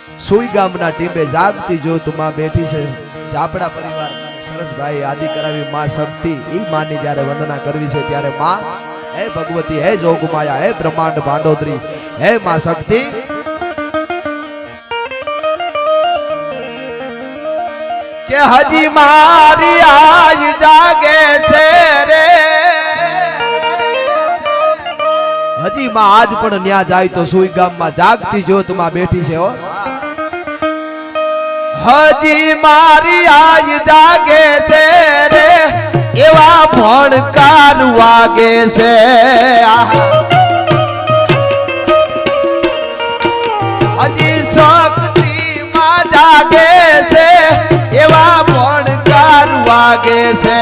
સુઈ ગામના ટીમે જાગતી જ્યોત માં બેઠી છે જાપડા પરિવાર સરસભાઈ આદિ કરાવી માં શક્તિ ઈ માની જ્યારે વંદના કરવી છે ત્યારે માં હે ભગવતી હે જોગમાયા હે બ્રહ્માંડ ભાંડોદરી હે માં શક્તિ કે હજી મારી આજ જાગે છે રે હજી માં આજ પણ ન્યા જાય તો સુઈ ગામમાં જાગતી જ્યોત માં બેઠી છે હો હજી મારી આજ જાગે છે રે એવા ભણકાર વાગે છે હજી શક્તિ માં જાગે છે એવા ભણકાર વાગે છે